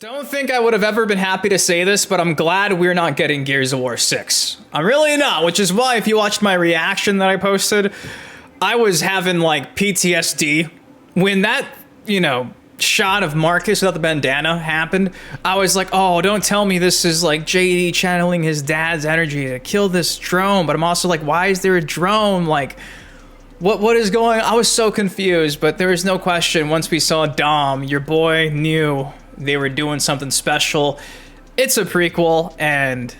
Don't think I would have ever been happy to say this, but I'm glad we're not getting Gears of War 6. I'm really not, which is why if you watched my reaction that I posted, I was having like PTSD. When that, shot of Marcus without the bandana happened, I was like, oh, don't tell me this is like JD channeling his dad's energy to kill this drone. But I'm also like, why is there a drone? Like, what is going on? I was so confused, but there was no question. Once we saw Dom, your boy knew they were doing something special. It's a prequel, and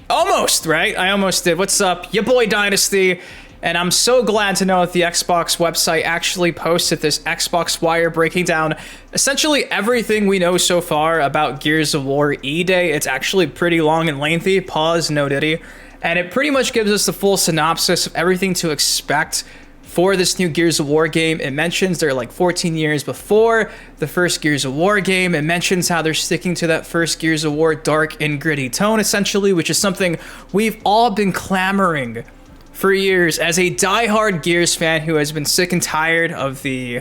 almost, right? I almost did. What's up? Your boy Dynasty. And I'm so glad to know that the Xbox website actually posted this Xbox Wire breaking down essentially everything we know so far about Gears of War E-Day. It's actually pretty long and lengthy. Pause, no diddy. And it pretty much gives us the full synopsis of everything to expect for this new Gears of War game. It mentions they're like 14 years before the first Gears of War game. It mentions how they're sticking to that first Gears of War dark and gritty tone, essentially, which is something we've all been clamoring for years as a diehard Gears fan who has been sick and tired of the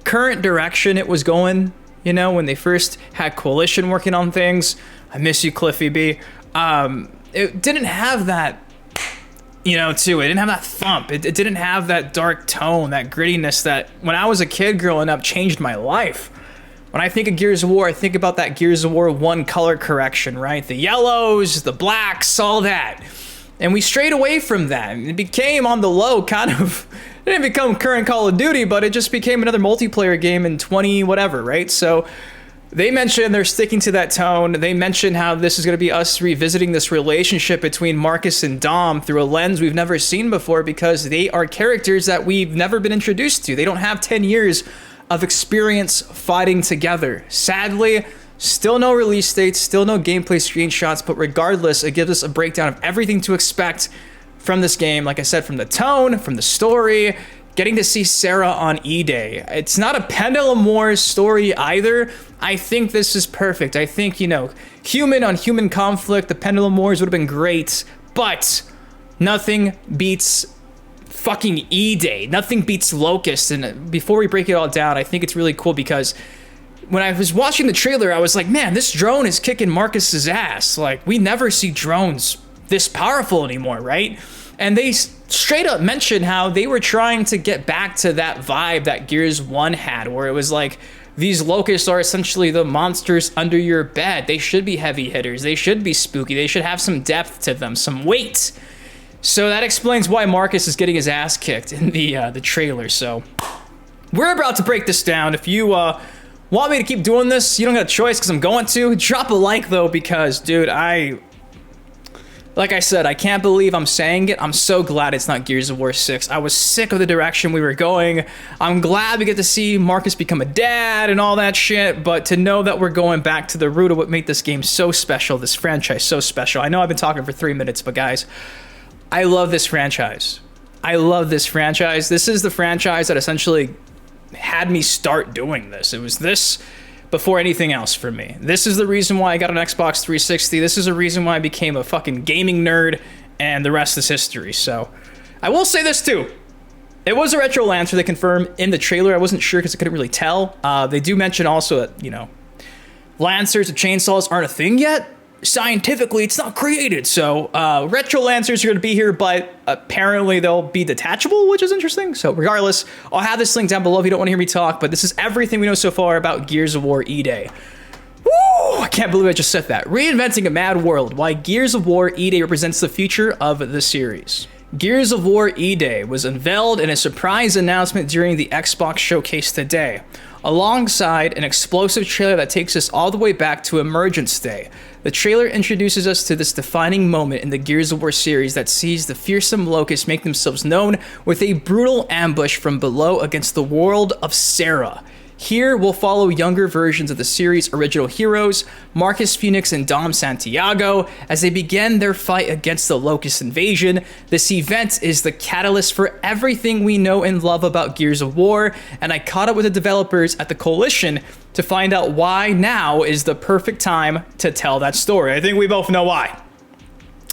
current direction it was going, when they first had Coalition working on things. I miss you, Cliffy B. It didn't have that, to it. It didn't have that thump. It didn't have that dark tone, that grittiness that when I was a kid growing up changed my life. When I think of Gears of War, I think about that Gears of War 1 color correction, right? The yellows, the blacks, all that. And we strayed away from that. It became on the low kind of, it didn't become current Call of Duty, but it just became another multiplayer game in 20 whatever, right? So they mentioned they're sticking to that tone. They mentioned how this is going to be us revisiting this relationship between Marcus and Dom through a lens we've never seen before because they are characters that we've never been introduced to. They don't have 10 years of experience fighting together. Sadly, still no release dates, still no gameplay screenshots, but regardless, it gives us a breakdown of everything to expect from this game. Like I said, from the tone, from the story, getting to see Sarah on E-Day. It's not a Pendulum Wars story either. I think this is perfect. I think, human on human conflict, the Pendulum Wars would have been great, but nothing beats fucking E-Day. Nothing beats Locust. And before we break it all down, I think it's really cool because when I was watching the trailer, I was like, man, this drone is kicking Marcus's ass. Like, we never see drones this powerful anymore, right? And they straight up mentioned how they were trying to get back to that vibe that Gears 1 had, where it was like, these locusts are essentially the monsters under your bed. They should be heavy hitters. They should be spooky. They should have some depth to them, some weight. So that explains why Marcus is getting his ass kicked in the trailer. So we're about to break this down. If you want me to keep doing this, you don't got a choice because I'm going to. Drop a like though, because dude, like I said, I can't believe I'm saying it. I'm so glad it's not Gears of War 6. I was sick of the direction we were going. I'm glad we get to see Marcus become a dad and all that shit, but to know that we're going back to the root of what made this game so special, this franchise so special. I know I've been talking for 3 minutes, but guys, I love this franchise. I love this franchise. This is the franchise that essentially had me start doing this. It was this before anything else for me. This is the reason why I got an Xbox 360. This is the reason why I became a fucking gaming nerd, and the rest is history. So I will say this too. It was a retro lancer they confirmed in the trailer. I wasn't sure because I couldn't really tell. They do mention also that, lancers and chainsaws aren't a thing yet. Scientifically, it's not created. So retro lancers are going to be here, but apparently they'll be detachable, which is interesting. So regardless, I'll have this link down below if you don't want to hear me talk, but this is everything we know so far about Gears of War E-Day. Woo! I can't believe I just said that. Reinventing a mad world. Why Gears of War E-Day represents the future of the series. Gears of War E-Day was unveiled in a surprise announcement during the Xbox showcase today, alongside an explosive trailer that takes us all the way back to Emergence Day. The trailer introduces us to this defining moment in the Gears of War series that sees the fearsome locusts make themselves known with a brutal ambush from below against the world of Sarah. Here, we'll follow younger versions of the series' original heroes, Marcus Phoenix and Dom Santiago, as they begin their fight against the Locust invasion. This event is the catalyst for everything we know and love about Gears of War, and I caught up with the developers at the Coalition to find out why now is the perfect time to tell that story. I think we both know why.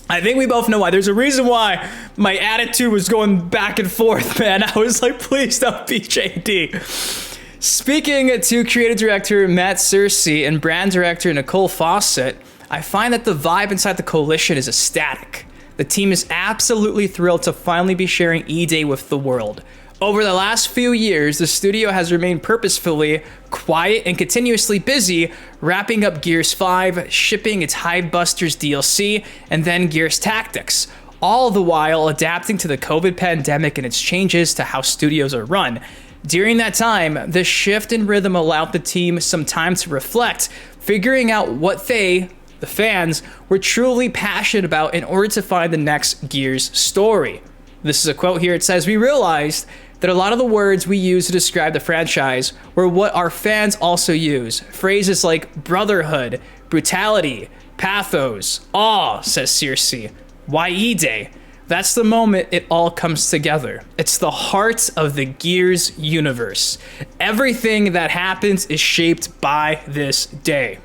There's a reason why my attitude was going back and forth, man. I was like, please don't be JD. Speaking to creative director Matt Searcy and brand director Nicole Fawcett, I find that the vibe inside the coalition is ecstatic. The team is absolutely thrilled to finally be sharing E-Day with the world. Over the last few years, the studio has remained purposefully quiet and continuously busy wrapping up Gears 5, shipping its Hivebusters DLC, and then Gears Tactics, all the while adapting to the COVID pandemic and its changes to how studios are run. During that time, the shift in rhythm allowed the team some time to reflect, figuring out what they, the fans, were truly passionate about in order to find the next Gears story. This is a quote here. It says, "We realized that a lot of the words we use to describe the franchise were what our fans also use. Phrases like brotherhood, brutality, pathos, awe," says Searcy. Why E-Day? That's the moment it all comes together. It's the heart of the Gears universe. Everything that happens is shaped by this day.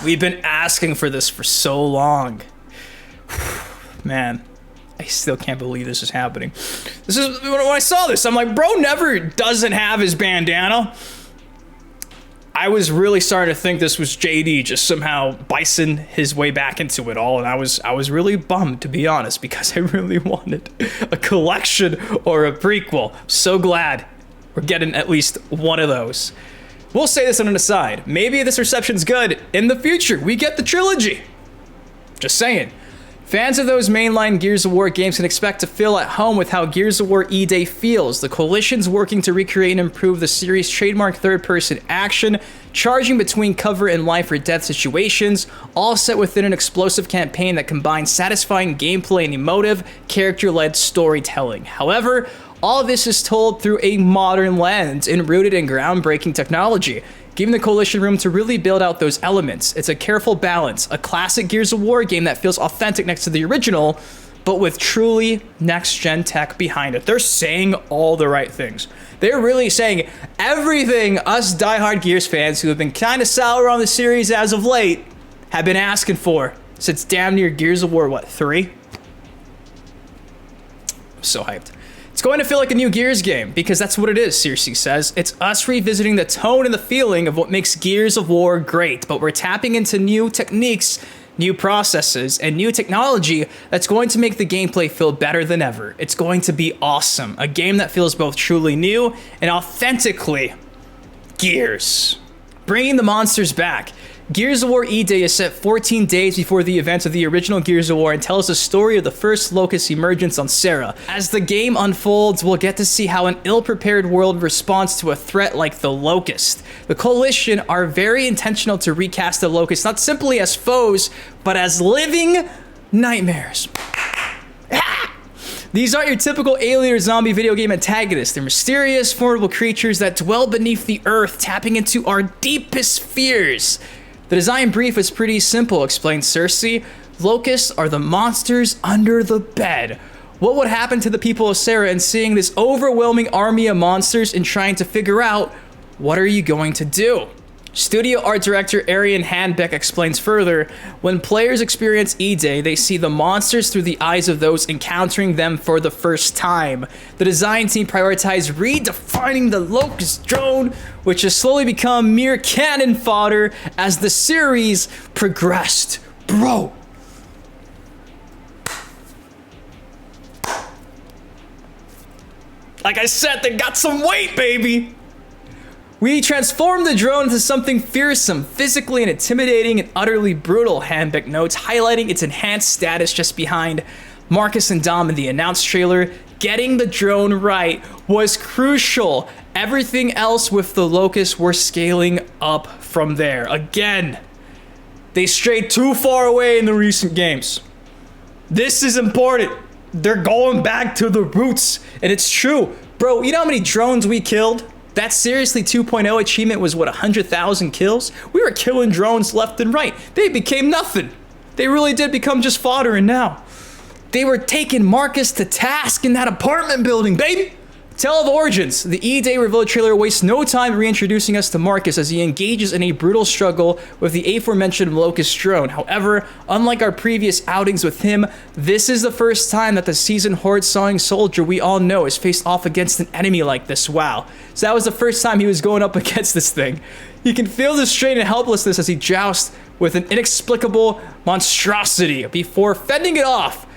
We've been asking for this for so long. Man, I still can't believe this is happening. This is when I saw this, I'm like, bro never doesn't have his bandana. I was really starting to think this was JD just somehow bison his way back into it all, and I was really bummed, to be honest, because I really wanted a collection or a prequel. So glad we're getting at least one of those. We'll say this on an aside. Maybe this reception's good. In the future, we get the trilogy. Just saying. Fans of those mainline Gears of War games can expect to feel at home with how Gears of War E-Day feels. The Coalition's working to recreate and improve the series' trademark third-person action, charging between cover and life or death situations, all set within an explosive campaign that combines satisfying gameplay and emotive, character-led storytelling. However, all this is told through a modern lens and rooted in groundbreaking technology, giving the Coalition room to really build out those elements. It's a careful balance, a classic Gears of War game that feels authentic next to the original, but with truly next-gen tech behind it. They're saying all the right things. They're really saying everything us diehard Gears fans who have been kind of sour on the series as of late have been asking for since damn near Gears of War, what, 3? I'm so hyped. It's going to feel like a new Gears game, because that's what it is, Searcy says. It's us revisiting the tone and the feeling of what makes Gears of War great, but we're tapping into new techniques, new processes, and new technology that's going to make the gameplay feel better than ever. It's going to be awesome. A game that feels both truly new and authentically Gears. Bringing the monsters back. Gears of War E-Day is set 14 days before the events of the original Gears of War and tells the story of the first Locust emergence on Serra. As the game unfolds, we'll get to see how an ill-prepared world responds to a threat like the Locust. The Coalition are very intentional to recast the Locust not simply as foes, but as living nightmares. These aren't your typical alien or zombie video game antagonists. They're mysterious, formidable creatures that dwell beneath the earth, tapping into our deepest fears. The design brief is pretty simple, explains Searcy. Locusts are the monsters under the bed. What would happen to the people of Serra in seeing this overwhelming army of monsters and trying to figure out, what are you going to do? Studio art director Arian Handbeck explains further, when players experience E-Day, they see the monsters through the eyes of those encountering them for the first time. The design team prioritized redefining the Locust drone, which has slowly become mere cannon fodder as the series progressed. Bro. Like I said, they got some weight, baby. We transformed the drone into something fearsome, physically and intimidating and utterly brutal, Handbeck notes, highlighting its enhanced status just behind Marcus and Dom in the announced trailer. Getting the drone right was crucial. Everything else with the Locust were scaling up from there. Again, they strayed too far away in the recent games. This is important. They're going back to the roots, and it's true. Bro, you know how many drones we killed? That Seriously 2.0 achievement was, what, 100,000 kills? We were killing drones left and right. They became nothing. They really did become just fodder, and now they were taking Marcus to task in that apartment building, baby. Tale of Origins. The E-Day reveal trailer wastes no time reintroducing us to Marcus as he engages in a brutal struggle with the aforementioned locust drone. However, unlike our previous outings with him, this is the first time that the seasoned horde-sawing soldier we all know is faced off against an enemy like this. Wow. So that was the first time he was going up against this thing. You can feel the strain and helplessness as he jousts with an inexplicable monstrosity before fending it off.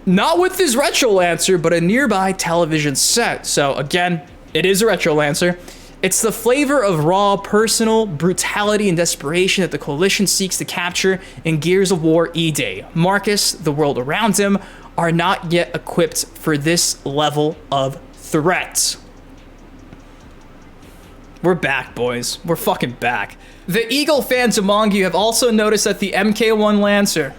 Not with his Retro Lancer, but a nearby television set. So again, it is a Retro Lancer. It's the flavor of raw, personal brutality and desperation that the Coalition seeks to capture in Gears of War E-Day. Marcus, the world around him, are not yet equipped for this level of threat. We're back, boys. We're fucking back. The Eagle fans among you have also noticed that the MK1 Lancer,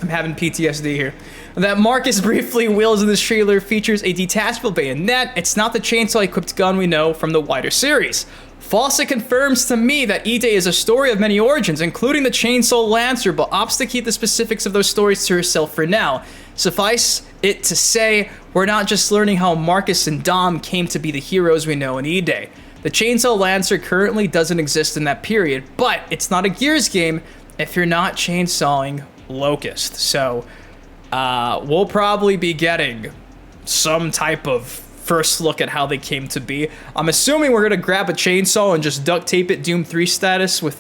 I'm having PTSD here, that Marcus briefly wields in this trailer features a detachable bayonet. It's not the chainsaw-equipped gun we know from the wider series. Fawcett confirms to me that E-Day is a story of many origins, including the Chainsaw Lancer, but opts to keep the specifics of those stories to herself for now. Suffice it to say, we're not just learning how Marcus and Dom came to be the heroes we know in E-Day. The Chainsaw Lancer currently doesn't exist in that period, but it's not a Gears game if you're not chainsawing Locust. So, we'll probably be getting some type of first look at how they came to be. I'm assuming we're gonna grab a chainsaw and just duct tape it Doom 3 status with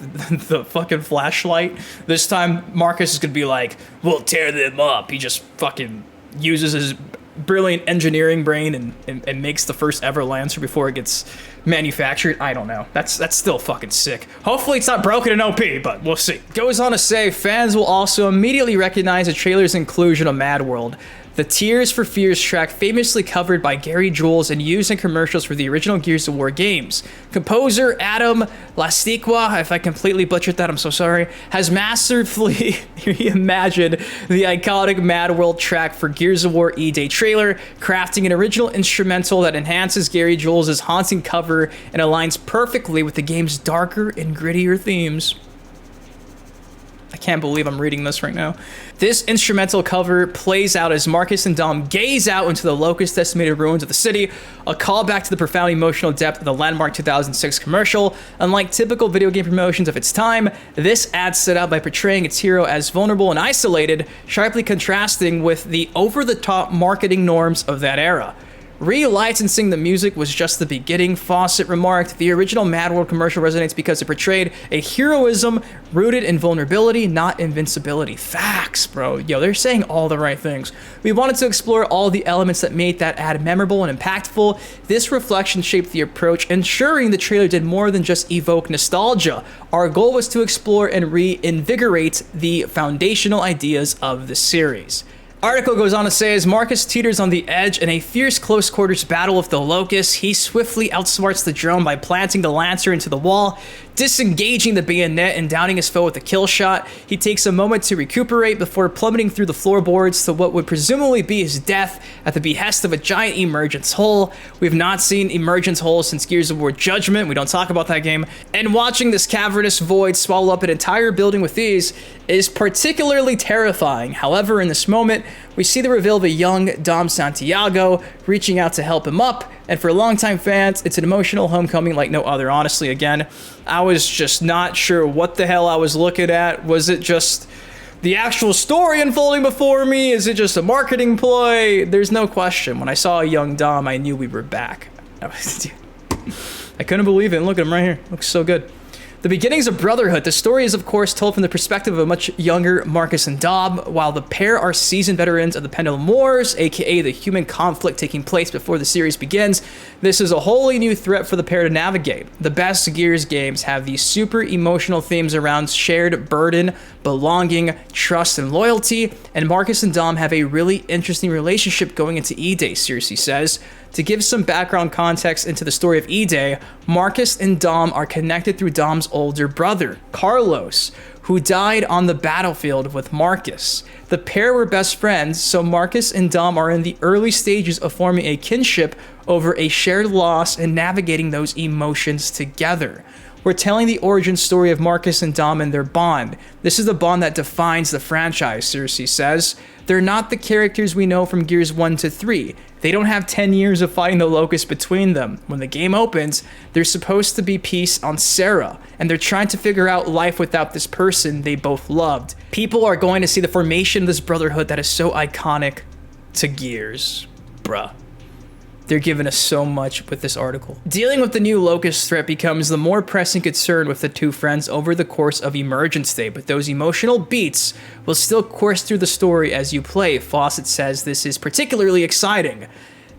the fucking flashlight. This time, Marcus is gonna be like, we'll tear them up. He just fucking uses his brilliant engineering brain and makes the first ever Lancer before it gets manufactured. I don't know. That's still fucking sick. Hopefully it's not broken in OP, but we'll see. Goes on to say, fans will also immediately recognize the trailer's inclusion of Mad World, the Tears for Fears track famously covered by Gary Jules and used in commercials for the original Gears of War games. Composer Adam Lastiqua, if I completely butchered that, I'm so sorry, has masterfully reimagined the iconic Mad World track for Gears of War E-Day trailer, crafting an original instrumental that enhances Gary Jules' haunting cover and aligns perfectly with the game's darker and grittier themes. I can't believe I'm reading this right now. This instrumental cover plays out as Marcus and Dom gaze out into the locust-decimated ruins of the city, a callback to the profound emotional depth of the landmark 2006 commercial. Unlike typical video game promotions of its time, this ad set out by portraying its hero as vulnerable and isolated, sharply contrasting with the over-the-top marketing norms of that era. Relicensing the music was just the beginning, Fawcett remarked. The original Mad World commercial resonates because it portrayed a heroism rooted in vulnerability, not invincibility. Facts, bro. Yo, they're saying all the right things. We wanted to explore all the elements that made that ad memorable and impactful. This reflection shaped the approach, ensuring the trailer did more than just evoke nostalgia. Our goal was to explore and reinvigorate the foundational ideas of the series. Article goes on to say, as Marcus teeters on the edge in a fierce close quarters battle with the Locust, he swiftly outsmarts the drone by planting the Lancer into the wall, disengaging the bayonet and downing his foe with a kill shot. He takes a moment to recuperate before plummeting through the floorboards to what would presumably be his death at the behest of a giant emergence hole. We've not seen emergence holes since Gears of War Judgment. We don't talk about that game. And watching this cavernous void swallow up an entire building with ease is particularly terrifying. However, in this moment, we see the reveal of a young Dom Santiago reaching out to help him up, and for longtime fans, it's an emotional homecoming like no other. Honestly, again, I was just not sure what the hell I was looking at. Was it just the actual story unfolding before me? Is it just a marketing ploy? There's no question. When I saw a young Dom, I knew we were back. I couldn't believe it. And look at him right here. Looks so good. The beginnings of brotherhood. The story is, of course, told from the perspective of a much younger Marcus and Dom, while the pair are seasoned veterans of the Pendulum Wars, aka the human conflict taking place before the series begins. This is a wholly new threat for the pair to navigate. The best Gears games have these super emotional themes around shared burden, belonging, trust, and loyalty, and Marcus and Dom have a really interesting relationship going into E-Day, Cersei says. To give some background context into the story of E-Day, Marcus and Dom are connected through Dom's older brother, Carlos, who died on the battlefield with Marcus. The pair were best friends, so Marcus and Dom are in the early stages of forming a kinship over a shared loss and navigating those emotions together. We're telling the origin story of Marcus and Dom and their bond. This is the bond that defines the franchise, Cersei says. They're not the characters we know from Gears 1 to 3. They don't have 10 years of fighting the locust between them. When the game opens, there's supposed to be peace on Sarah, and they're trying to figure out life without this person they both loved. People are going to see the formation of this brotherhood that is so iconic to Gears. Bruh. They're giving us so much with this article. Dealing with the new locust threat becomes the more pressing concern with the two friends over the course of Emergence Day, but those emotional beats will still course through the story as you play. Fawcett says this is particularly exciting.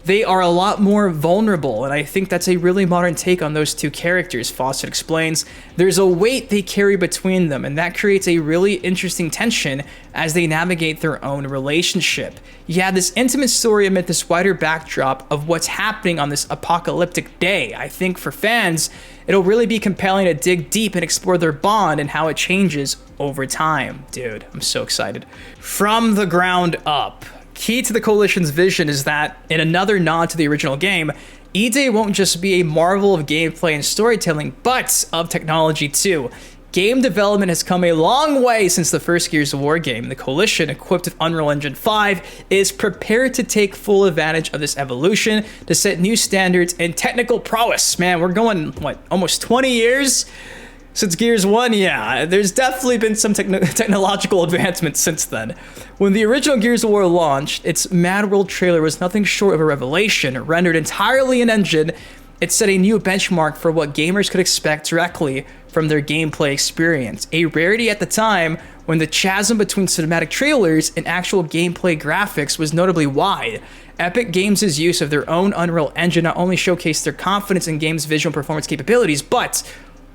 They are a lot more vulnerable, and I think that's a really modern take on those two characters. Fawcett explains, there's a weight they carry between them, and that creates a really interesting tension as they navigate their own relationship. You have this intimate story amid this wider backdrop of what's happening on this apocalyptic day. I think for fans, it'll really be compelling to dig deep and explore their bond and how it changes over time. Dude, I'm so excited. From the ground up. Key to the Coalition's vision is that, in another nod to the original game, E-Day won't just be a marvel of gameplay and storytelling, but of technology too. Game development has come a long way since the first Gears of War game. The Coalition, equipped with Unreal Engine 5, is prepared to take full advantage of this evolution to set new standards in technical prowess. Man, we're going, what, almost 20 years? Since Gears 1, yeah, there's definitely been some technological advancements since then. When the original Gears of War launched, its Mad World trailer was nothing short of a revelation. Rendered entirely in engine, it set a new benchmark for what gamers could expect directly from their gameplay experience. A rarity at the time when the chasm between cinematic trailers and actual gameplay graphics was notably wide. Epic Games' use of their own Unreal Engine not only showcased their confidence in games' visual performance capabilities, but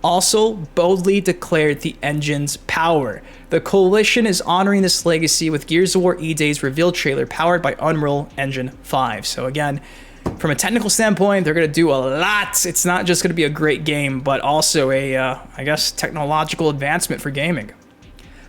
also boldly declared the engine's power. The Coalition is honoring this legacy with Gears of War E-Day's reveal trailer powered by Unreal Engine 5. So again, from a technical standpoint, they're going to do a lot. It's not just going to be a great game, but also a, I guess, technological advancement for gaming.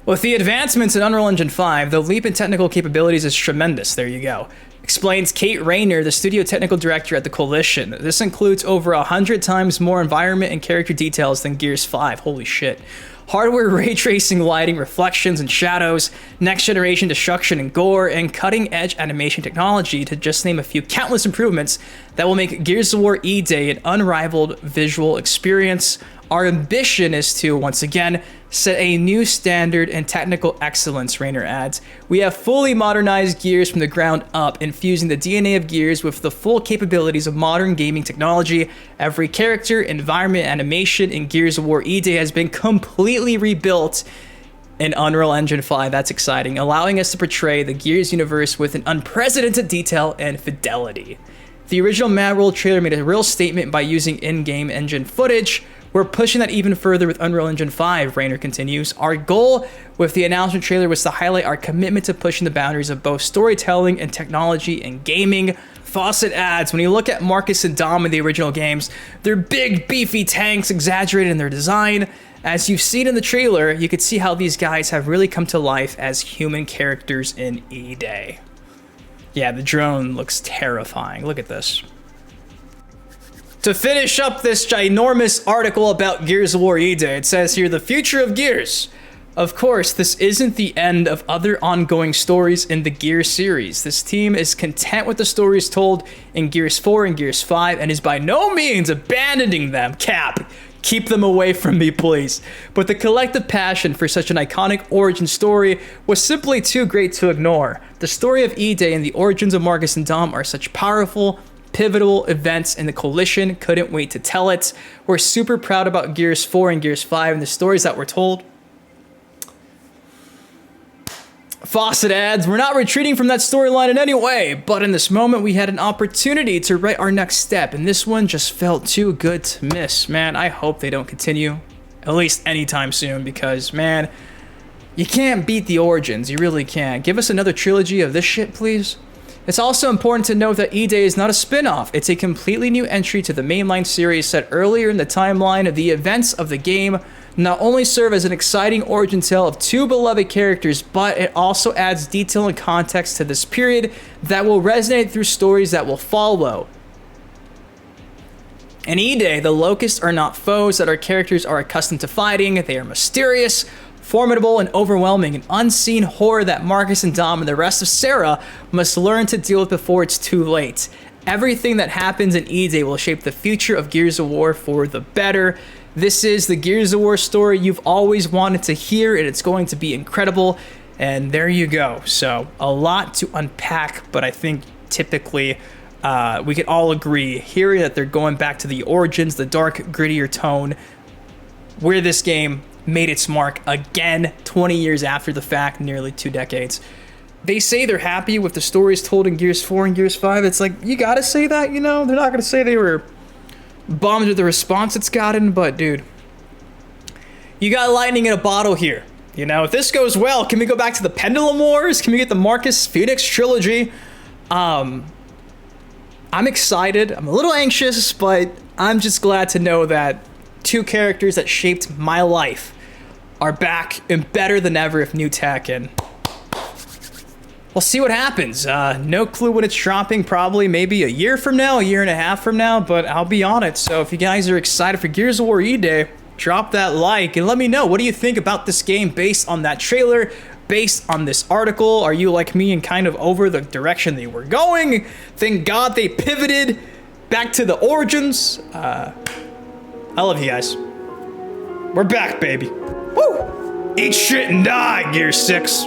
With the advancements in Unreal Engine 5, the leap in technical capabilities is tremendous. There you go. Explains Kate Rayner, the studio technical director at the Coalition. This includes over 100 times more environment and character details than Gears 5. Holy shit. Hardware ray tracing, lighting, reflections and shadows, next generation destruction and gore, and cutting edge animation technology, to just name a few countless improvements that will make Gears of War E-Day an unrivaled visual experience. Our ambition is to, once again, set a new standard in technical excellence, Rayner adds. We have fully modernized Gears from the ground up, infusing the DNA of Gears with the full capabilities of modern gaming technology. Every character, environment, animation in Gears of War E-Day has been completely rebuilt in Unreal Engine 5. That's exciting, allowing us to portray the Gears universe with an unprecedented detail and fidelity. The original Mad World trailer made a real statement by using in-game engine footage. We're pushing that even further with Unreal Engine 5, Rayner continues. Our goal with the announcement trailer was to highlight our commitment to pushing the boundaries of both storytelling and technology and gaming. Fawcett adds, when you look at Marcus and Dom in the original games, they're big, beefy tanks, exaggerated in their design. As you've seen in the trailer, you could see how these guys have really come to life as human characters in E-Day. Yeah, the drone looks terrifying. Look at this. To finish up this ginormous article about Gears of War E-Day, it says here, the future of Gears. Of course, this isn't the end of other ongoing stories in the Gears series. This team is content with the stories told in Gears 4 and Gears 5 and is by no means abandoning them. Cap, keep them away from me, please. But the collective passion for such an iconic origin story was simply too great to ignore. The story of E-Day and the origins of Marcus and Dom are such powerful, pivotal events, and the Coalition couldn't wait to tell it. We're super proud about Gears 4 and Gears 5 and the stories that were told. Fawcett adds, we're not retreating from that storyline in any way, but in this moment we had an opportunity to write our next step, and this one just felt too good to miss. Man, I hope they don't continue, at least anytime soon, because, man, you can't beat the Origins. You really can't. Give us another trilogy of this shit, please. It's also important to note that E-Day is not a spin-off. It's a completely new entry to the mainline series set earlier in the timeline. The events of the game not only serve as an exciting origin tale of two beloved characters, but it also adds detail and context to this period that will resonate through stories that will follow. In E-Day, the Locusts are not foes that our characters are accustomed to fighting. They are mysterious, Formidable and overwhelming, an unseen horror that Marcus and Dom and the rest of Sarah must learn to deal with before it's too late. Everything that happens in E-Day will shape the future of Gears of War for the better. This is the Gears of War story you've always wanted to hear, and it's going to be incredible. And there you go. So, a lot to unpack, but I think typically we could all agree hearing that they're going back to the origins, the dark, grittier tone, where this game made its mark again 20 years after the fact, nearly 2 decades. They say they're happy with the stories told in Gears 4 and Gears 5. It's like, you gotta say that, you know? They're not gonna say they were bummed with the response it's gotten, but dude, you got lightning in a bottle here. You know, if this goes well, can we go back to the Pendulum Wars? Can we get the Marcus Phoenix trilogy? I'm excited. I'm a little anxious, but I'm just glad to know that 2 characters that shaped my life are back and better than ever with new tech, and we'll see what happens. No clue when it's dropping, probably maybe a year from now, a year and a half from now, but I'll be on it. So if you guys are excited for Gears of War E-Day, drop that like and let me know. What do you think about this game based on that trailer, based on this article? Are you like me and kind of over the direction they were going? Thank God they pivoted back to the origins. I love you guys. We're back, baby. Woo! Eat shit and die, Gear 6.